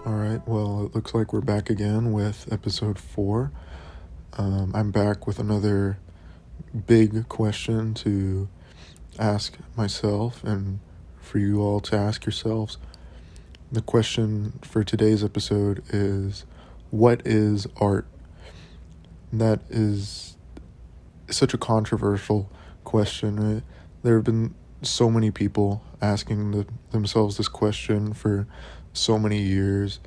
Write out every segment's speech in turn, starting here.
Alright, well, it looks like we're back again with episode 4. I'm back with another big question to ask myself and for you all to ask yourselves. The question for today's episode is, what is art? That is such a controversial question, right? There have been so many people asking themselves this question for so many years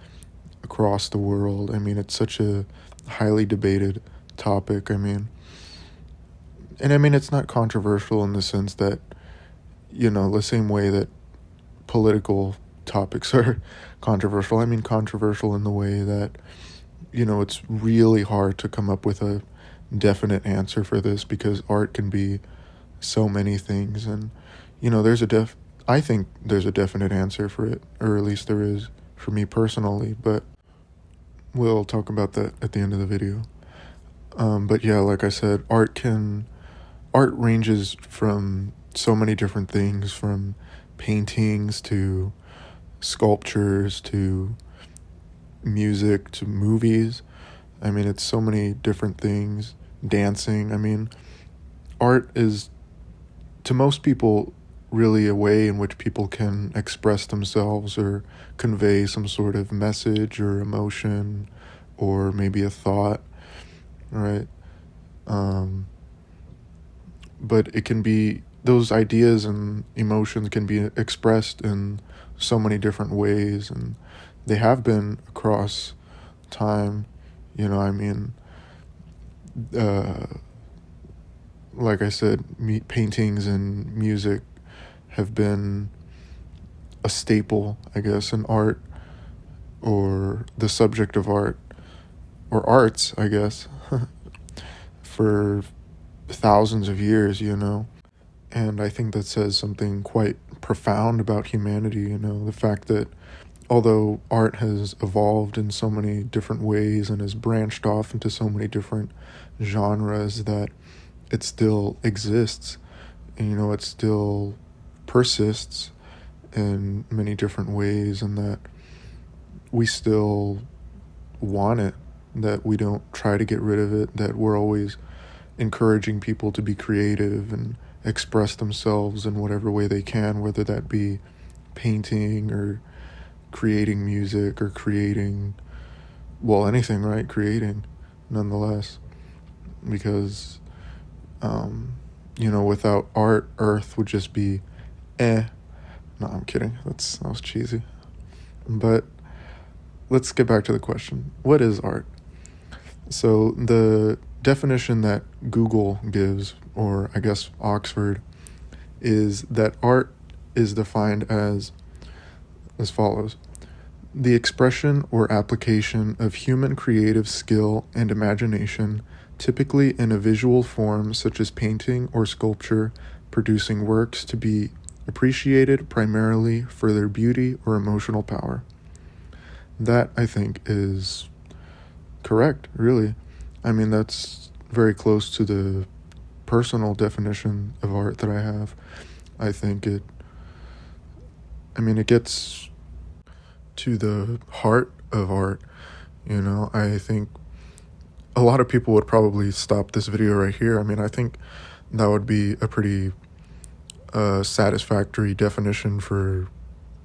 across the world. I mean, it's such a highly debated topic. I mean, it's not controversial in the sense that, the same way that political topics are controversial. I mean, controversial in the way that, it's really hard to come up with a definite answer for this because art can be so many things. And, I think there's a definite answer for it, or at least there is for me personally, but we'll talk about that at the end of the video. But yeah, like I said, art ranges from so many different things, from paintings to sculptures to music to movies. I mean, it's so many different things. Dancing. I mean, art is, to most people, really a way in which people can express themselves or convey some sort of message or emotion or maybe a thought, right? But it can be, those ideas and emotions can be expressed in so many different ways, and they have been across time. Like I said, paintings and music have been a staple, I guess, in art, or the subject of art, or arts, I guess, for thousands of years, And I think that says something quite profound about humanity, the fact that although art has evolved in so many different ways and has branched off into so many different genres, that it still exists, and, it still persists in many different ways, and that we still want it, that we don't try to get rid of it, that we're always encouraging people to be creative and express themselves in whatever way they can, whether that be painting or creating music or creating, anything, right? Creating, nonetheless, because, without art, Earth would just be No, I'm kidding. That was cheesy. But let's get back to the question. What is art? So the definition that Google gives, or I guess Oxford, is that art is defined as follows: the expression or application of human creative skill and imagination, typically in a visual form such as painting or sculpture, producing works to be appreciated primarily for their beauty or emotional power. That, I think, is correct, really. I mean, that's very close to the personal definition of art that I have. I think it gets to the heart of art, I think a lot of people would probably stop this video right here. I think that would be a pretty satisfactory definition for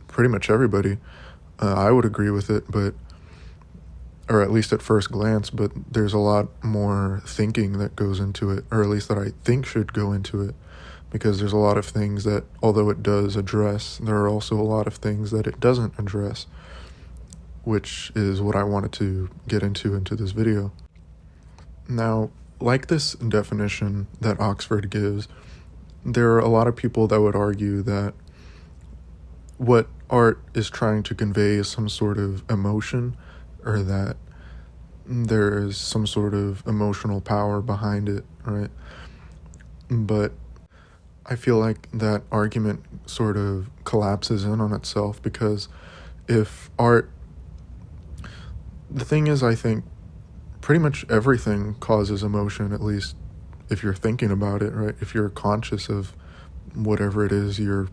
pretty much everybody. I would agree with it, or at least at first glance, but there's a lot more thinking that goes into it, or at least that I think should go into it, because there's a lot of things that, although it does address, there are also a lot of things that it doesn't address, which is what I wanted to get into this video. Now, like this definition that Oxford gives, there are a lot of people that would argue that what art is trying to convey is some sort of emotion, or that there is some sort of emotional power behind it, right? But I feel like that argument sort of collapses in on itself, because if art... The thing is, I think pretty much everything causes emotion, at least if you're thinking about it, right? If you're conscious of whatever it is you're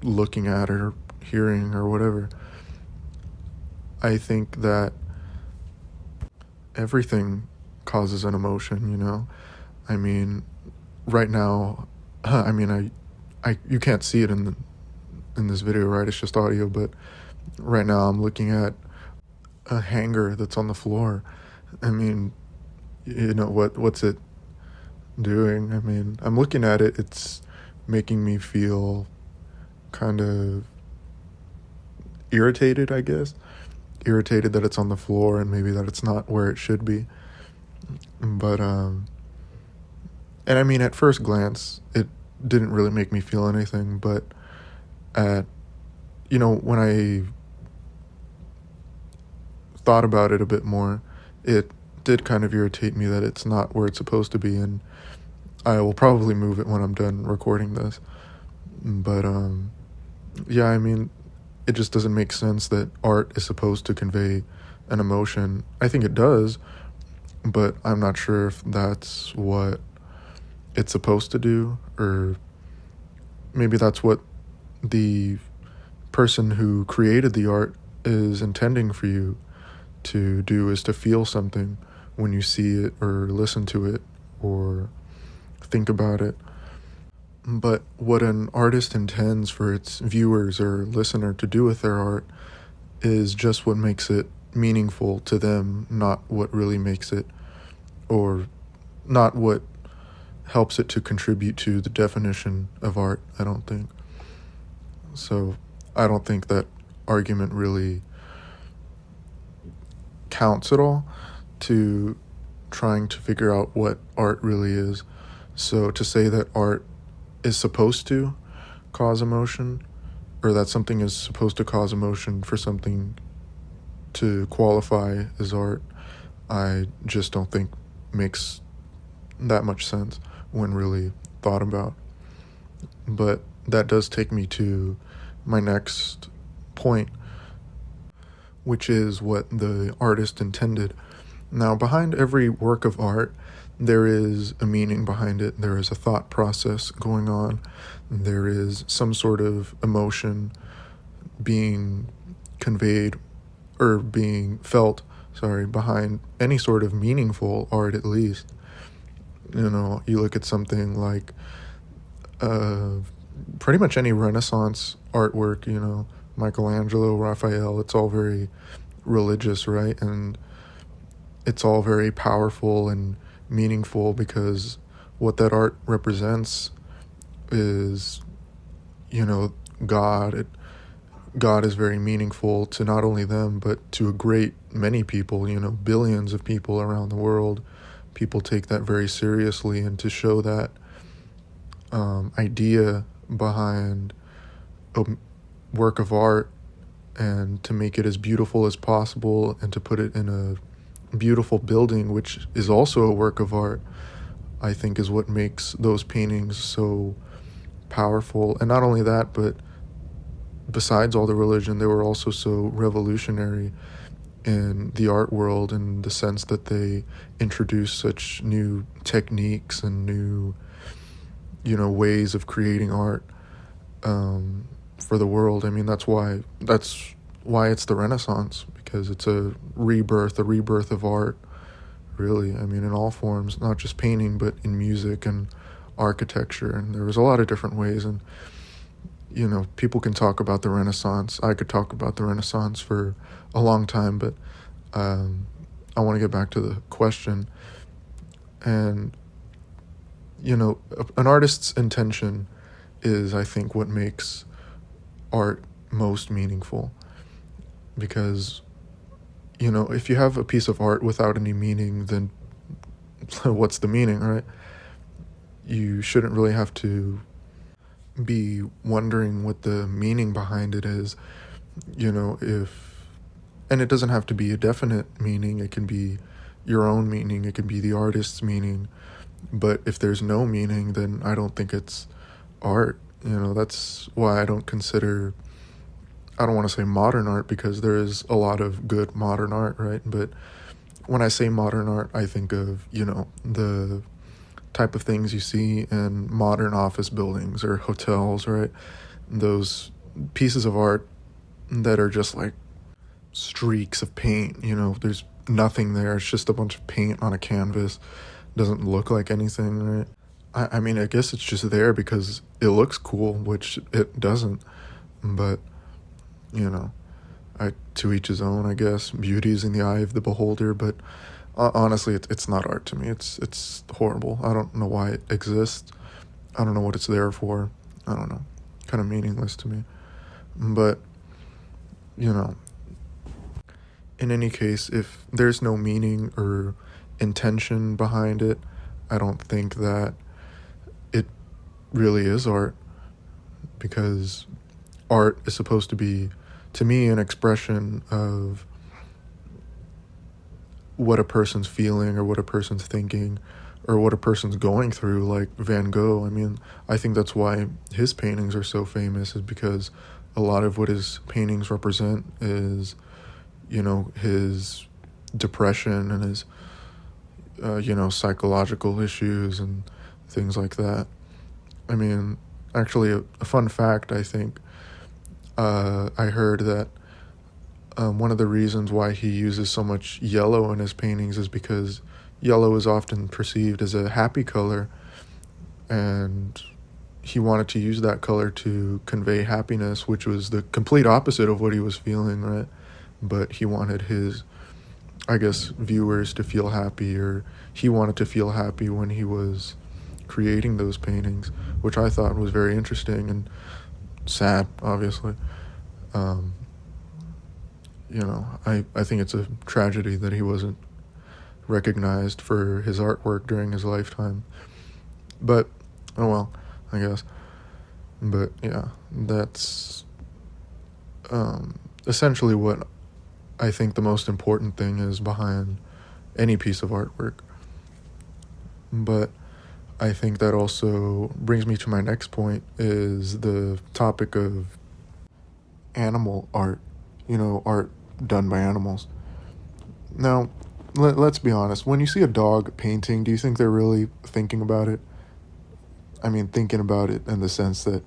looking at or hearing or whatever. I think that everything causes an emotion, you know? I mean, right now, you can't see it in this video, right? It's just audio, but right now I'm looking at a hanger that's on the floor. I mean, what's it doing? I mean, I'm looking at it, it's making me feel kind of irritated, I guess. Irritated that it's on the floor and maybe that it's not where it should be. But and I mean, at first glance, it didn't really make me feel anything, but at when I thought about it a bit more, it did kind of irritate me that it's not where it's supposed to be, and I will probably move it when I'm done recording this. But yeah, I mean, it just doesn't make sense that art is supposed to convey an emotion. I think it does, but I'm not sure if that's what it's supposed to do, or maybe that's what the person who created the art is intending for you to do, is to feel something when you see it or listen to it or think about it. But what an artist intends for its viewers or listener to do with their art is just what makes it meaningful to them, not what really makes it, or not what helps it to contribute to the definition of art, I don't think. So I don't think that argument really counts at all to trying to figure out what art really is. So to say that art is supposed to cause emotion, or that something is supposed to cause emotion for something to qualify as art, I just don't think makes that much sense when really thought about. But that does take me to my next point, which is what the artist intended. Now, behind every work of art, there is a meaning behind it. There is a thought process going on. There is some sort of emotion being conveyed or being felt, behind any sort of meaningful art, at least. You look at something like pretty much any Renaissance artwork, Michelangelo, Raphael, it's all very religious, right? And it's all very powerful and meaningful because what that art represents is, God. God is very meaningful to not only them, but to a great many people, billions of people around the world. People take that very seriously, and to show that idea behind a work of art and to make it as beautiful as possible and to put it in a beautiful building, which is also a work of art, I think is what makes those paintings so powerful. And not only that, but besides all the religion, they were also so revolutionary in the art world in the sense that they introduced such new techniques and new, ways of creating art for the world. I mean, that's why it's the Renaissance, because it's a rebirth of art, really. I mean, in all forms, not just painting, but in music and architecture. And there was a lot of different ways. And, people can talk about the Renaissance. I could talk about the Renaissance for a long time, but I want to get back to the question. And, an artist's intention is, I think, what makes art most meaningful. Because, if you have a piece of art without any meaning, then what's the meaning, right? You shouldn't really have to be wondering what the meaning behind it is, and it doesn't have to be a definite meaning. It can be your own meaning. It can be the artist's meaning. But if there's no meaning, then I don't think it's art. That's why I don't want to say modern art, because there is a lot of good modern art, right? But when I say modern art, I think of, the type of things you see in modern office buildings or hotels, right? Those pieces of art that are just like streaks of paint. There's nothing there. It's just a bunch of paint on a canvas. Doesn't look like anything, right? I mean, I guess it's just there because it looks cool, which it doesn't. But, you know, to each his own, I guess. Beauty is in the eye of the beholder, but honestly, it's not art to me. It's horrible. I don't know why it exists. I don't know what it's there for. I don't know. Kind of meaningless to me. But, in any case, if there's no meaning or intention behind it, I don't think that it really is art, because art is supposed to be, to me, an expression of what a person's feeling or what a person's thinking or what a person's going through, like Van Gogh. I mean, I think that's why his paintings are so famous, is because a lot of what his paintings represent is, his depression and his, psychological issues and things like that. I mean, actually, a fun fact, I think, I heard that one of the reasons why he uses so much yellow in his paintings is because yellow is often perceived as a happy color, and he wanted to use that color to convey happiness, which was the complete opposite of what he was feeling, right? But he wanted his, I guess, viewers to feel happy, or he wanted to feel happy when he was creating those paintings, which I thought was very interesting and sad, obviously. I think it's a tragedy that he wasn't recognized for his artwork during his lifetime. But, oh well, I guess. But, yeah, that's essentially what I think the most important thing is behind any piece of artwork. But I think that also brings me to my next point, is the topic of animal art, art done by animals. Now, let's be honest. When you see a dog painting, do you think they're really thinking about it? I mean, thinking about it in the sense that,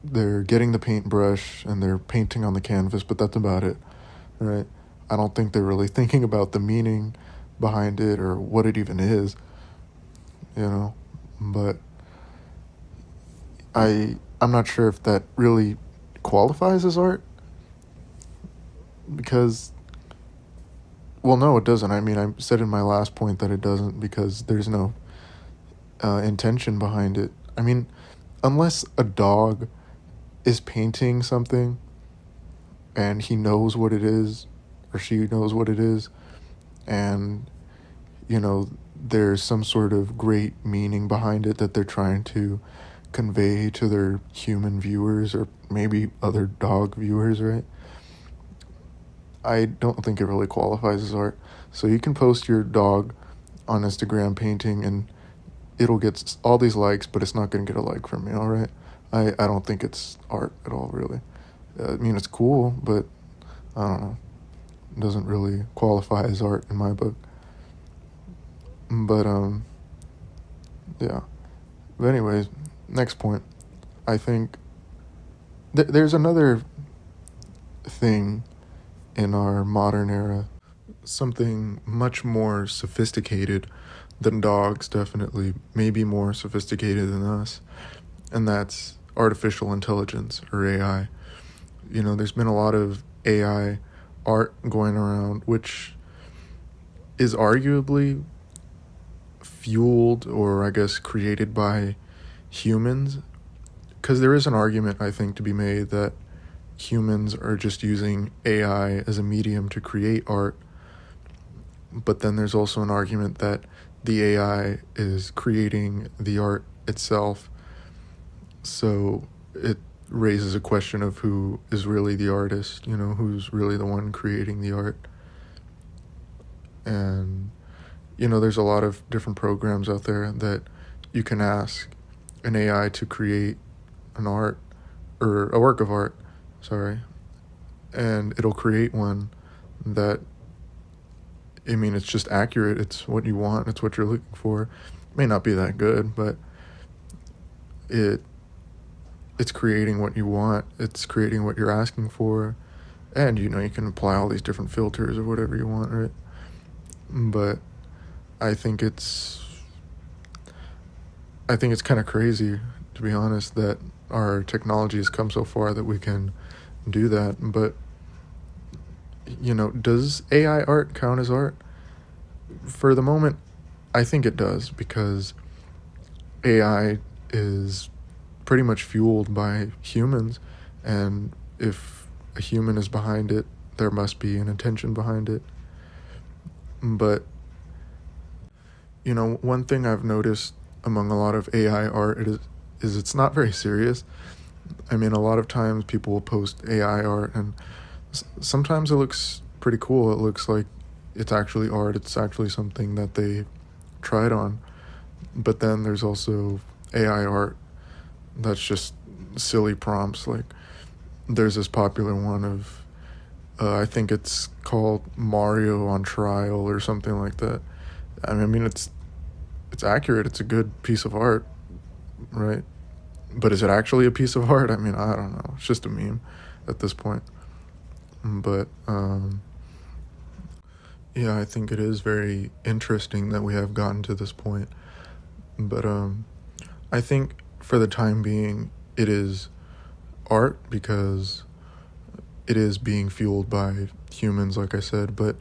they're getting the paintbrush and they're painting on the canvas, but that's about it, right? I don't think they're really thinking about the meaning behind it or what it even is, but I'm not sure if that really qualifies as art, because, well, no, it doesn't. I mean, I said in my last point that it doesn't, because there's no intention behind it. I mean, unless a dog is painting something and he knows what it is, or she knows what it is, and, there's some sort of great meaning behind it that they're trying to convey to their human viewers, or maybe other dog viewers, right? I don't think it really qualifies as art. So you can post your dog on Instagram painting and it'll get all these likes, but it's not going to get a like from me, all right? I don't think it's art at all, really. I mean, it's cool, but I don't know. It doesn't really qualify as art in my book. But, yeah. But anyways, next point. I think there's another thing in our modern era, something much more sophisticated than dogs, definitely, maybe more sophisticated than us, and that's artificial intelligence, or AI. There's been a lot of AI art going around, which is arguably fueled, or I guess created by humans, because there is an argument, I think, to be made that humans are just using AI as a medium to create art, but then there's also an argument that the AI is creating the art itself. So it raises a question of who is really the artist, who's really the one creating the art. And, there's a lot of different programs out there that you can ask an AI to create an art, or a work of art, and it'll create one that, I mean, it's just accurate. It's what you want. It's what you're looking for. It may not be that good, but it it's creating what you want, it's creating what you're asking for, and you can apply all these different filters or whatever you want, right? But I think it's I think it's kind of crazy, to be honest, that our technology has come so far that we can do that. But does AI art count as art? For the moment, I think it does, because AI is pretty much fueled by humans, and if a human is behind it, there must be an intention behind it. But one thing I've noticed among a lot of AI art is it's not very serious. I mean, a lot of times people will post AI art, and sometimes it looks pretty cool. It looks like it's actually art. It's actually something that they tried on. But then there's also AI art that's just silly prompts. Like, there's this popular one of, I think it's called Mario on Trial or something like that. I mean, it's accurate. It's a good piece of art, right? But is it actually a piece of art? I mean, I don't know. It's just a meme at this point. But yeah, I think it is very interesting that we have gotten to this point. But I think for the time being, it is art because it is being fueled by humans, like I said. But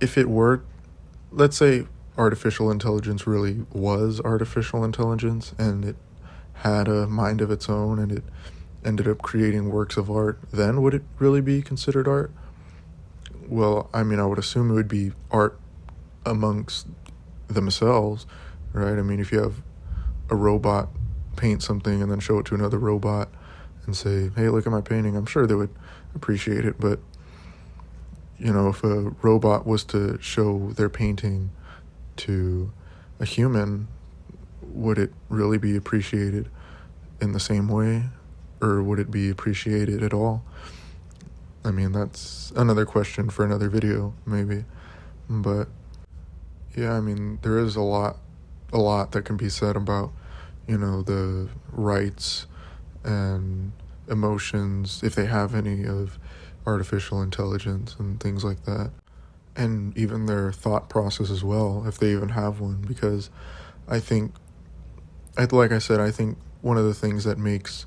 if it were, let's say artificial intelligence really was artificial intelligence and it had a mind of its own and it ended up creating works of art, then would it really be considered art? Well, I mean, I would assume it would be art amongst themselves, right? I mean, if you have a robot paint something and then show it to another robot and say, hey, look at my painting, I'm sure they would appreciate it. But if a robot was to show their painting to a human, would it really be appreciated in the same way, or would it be appreciated at all? I mean, that's another question for another video, maybe. But yeah, I mean, there is a lot that can be said about the rights and emotions, if they have any, of artificial intelligence and things like that, and even their thought process as well, if they even have one. Because I think, like I said, I think one of the things that makes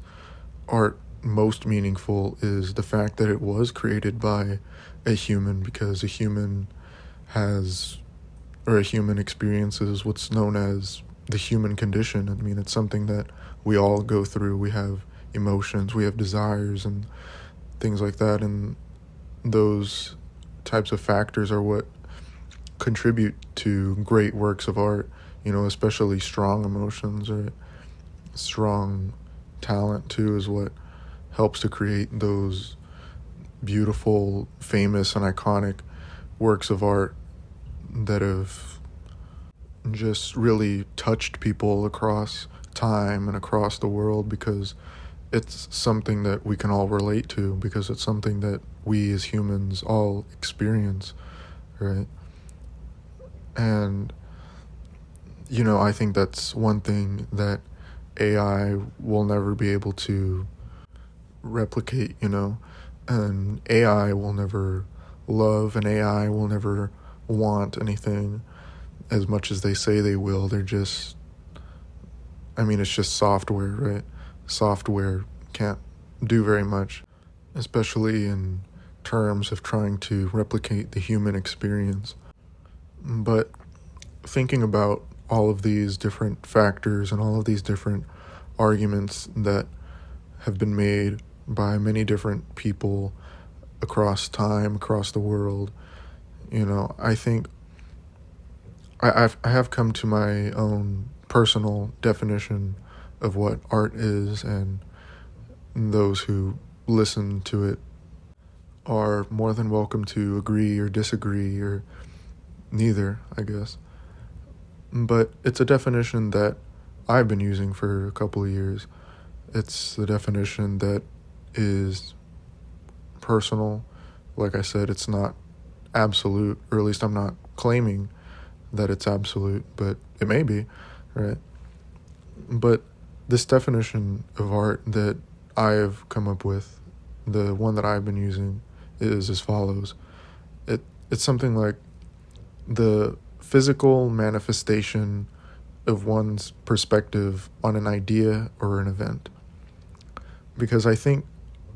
art most meaningful is the fact that it was created by a human, because a human experiences what's known as the human condition. I mean, it's something that we all go through. We have emotions, we have desires and things like that, and those types of factors are what contribute to great works of art, especially strong emotions, or strong talent too is what helps to create those beautiful, famous, and iconic works of art that have just really touched people across time and across the world, because it's something that we can all relate to, because it's something that we as humans all experience, right? And I think that's one thing that AI will never be able to replicate, and AI will never love, and AI will never want anything as much as they say they will. They're just, I mean, it's just software, right? Software can't do very much, especially in terms of trying to replicate the human experience. But thinking about all of these different factors and all of these different arguments that have been made by many different people across time, across the world, I think I have come to my own personal definition of what art is, and those who listen to it are more than welcome to agree or disagree, or neither, I guess. But it's a definition that I've been using for a couple of years. It's the definition that is personal. Like I said, it's not absolute, or at least I'm not claiming that it's absolute, but it may be, right? But This definition of art that I've come up with, the one that I've been using, is as follows. It's something like the physical manifestation of one's perspective on an idea or an event. Because I think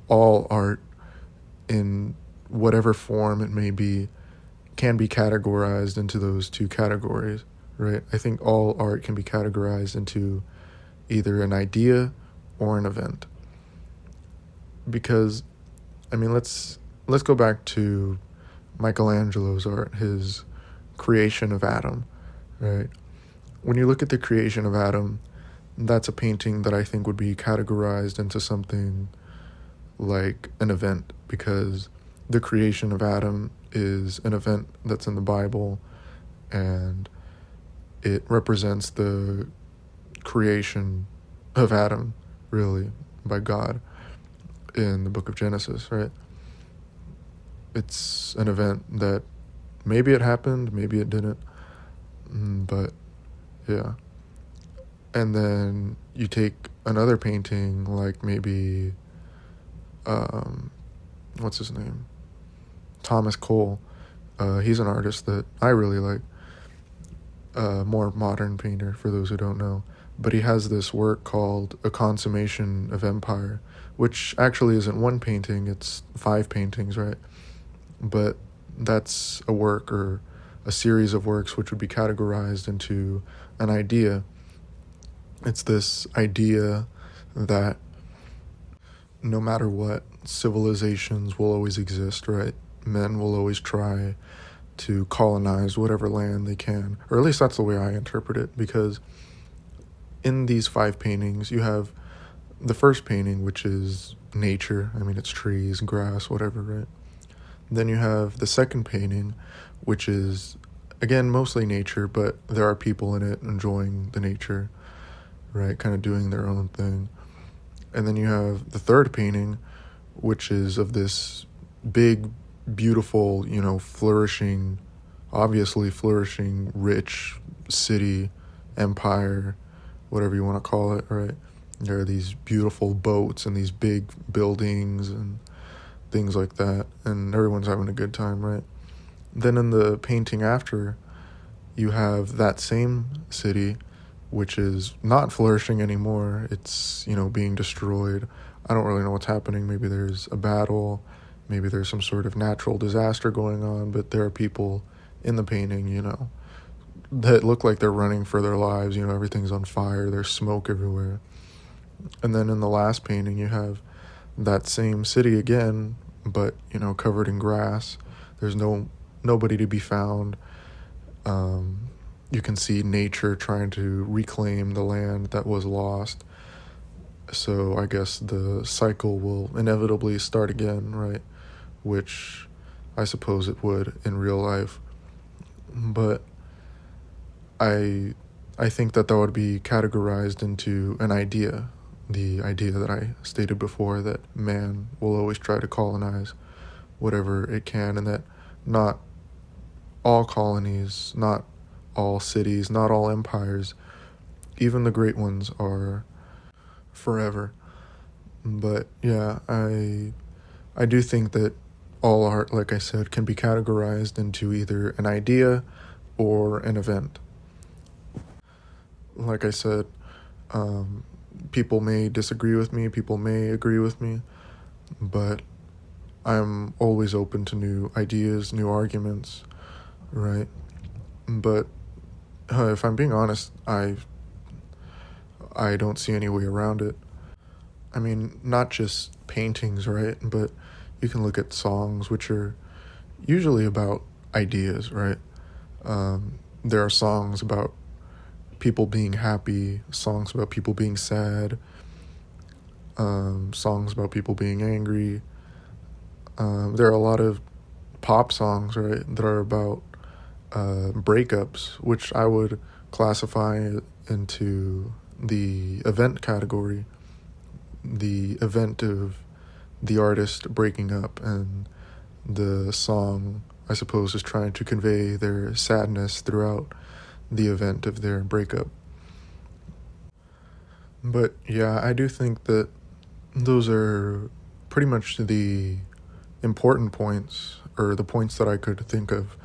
all art, in whatever form it may be, can be categorized into those two categories, right? I think all art can be categorized into either an idea or an event. Because, I mean, let's go back to Michelangelo's art, his creation of Adam, right? When you look at the creation of Adam, that's a painting that I think would be categorized into something like an event, because the creation of Adam is an event that's in the Bible, and it represents the creation of Adam, really, by God in the book of Genesis, right? It's an event that maybe it happened, maybe it didn't, but yeah. And then you take another painting, like maybe, what's his name? Thomas Cole. He's an artist that I really like. More modern painter, for those who don't know. But he has this work called A Consummation of Empire, which actually isn't one painting, it's 5 paintings, right? But that's a work, or a series of works, which would be categorized into an idea. It's this idea that no matter what, civilizations will always exist, right? Men will always try to colonize whatever land they can, or at least that's the way I interpret it, because in these 5 paintings, you have the first painting, which is nature. I mean, it's trees, grass, whatever, right? Then you have the second painting, which is, again, mostly nature, but there are people in it enjoying the nature, right? Kind of doing their own thing. And then you have the third painting, which is of this big, beautiful, flourishing, obviously flourishing, rich city, empire, whatever you want to call it, right? There are these beautiful boats and these big buildings and things like that, and everyone's having a good time, right? Then in the painting after, you have that same city, which is not flourishing anymore. It's, being destroyed. I don't really know what's happening. Maybe there's a battle, maybe there's some sort of natural disaster going on, but there are people in the painting, that look like they're running for their lives. Everything's on fire, there's smoke everywhere. And then in the last painting, you have that same city again, but, covered in grass. There's nobody to be found. You can see nature trying to reclaim the land that was lost. So I guess the cycle will inevitably start again, right? Which I suppose it would in real life. But I think that would be categorized into an idea. The idea that I stated before, that man will always try to colonize whatever it can, and that not all colonies, not all cities, not all empires, even the great ones, are forever. But yeah, I do think that all art, like I said, can be categorized into either an idea or an event. Like I said, people may disagree with me, people may agree with me, but I'm always open to new ideas, new arguments, right? But if I'm being honest, I don't see any way around it. I mean, not just paintings, right? But you can look at songs, which are usually about ideas, right? There are songs about people being happy, songs about people being sad, songs about people being angry. There are a lot of pop songs, right, that are about breakups, which I would classify into the event category. The event of the artist breaking up, and the song, I suppose, is trying to convey their sadness throughout the event of their breakup. But yeah, I do think that those are pretty much the important points, or the points that I could think of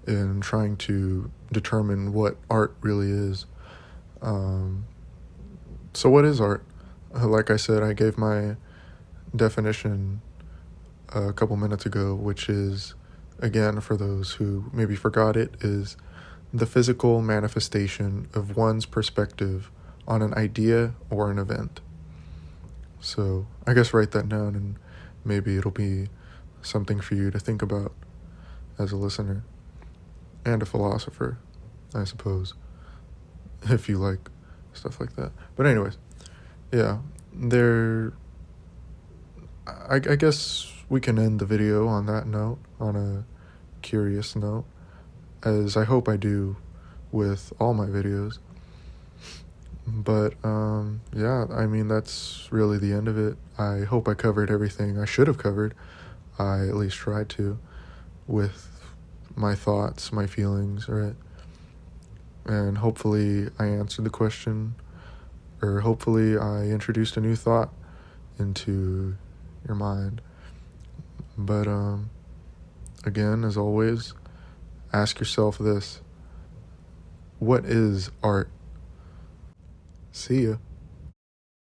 in trying to determine what art really is. Um, so, what is art? Like I said, I gave my definition a couple minutes ago, which is, again, for those who maybe forgot it, is the physical manifestation of one's perspective on an idea or an event. So I guess write that down, and maybe it'll be something for you to think about as a listener and a philosopher, I suppose, if you like stuff like that. But anyways, yeah, I guess we can end the video on that note, on a curious note, as I hope I do with all my videos. But yeah, I mean, that's really the end of it. I hope I covered everything I should have covered. I at least tried to, with my thoughts, my feelings, right? And hopefully I answered the question, or hopefully I introduced a new thought into your mind. But again, as always, ask yourself this: what is art? See ya.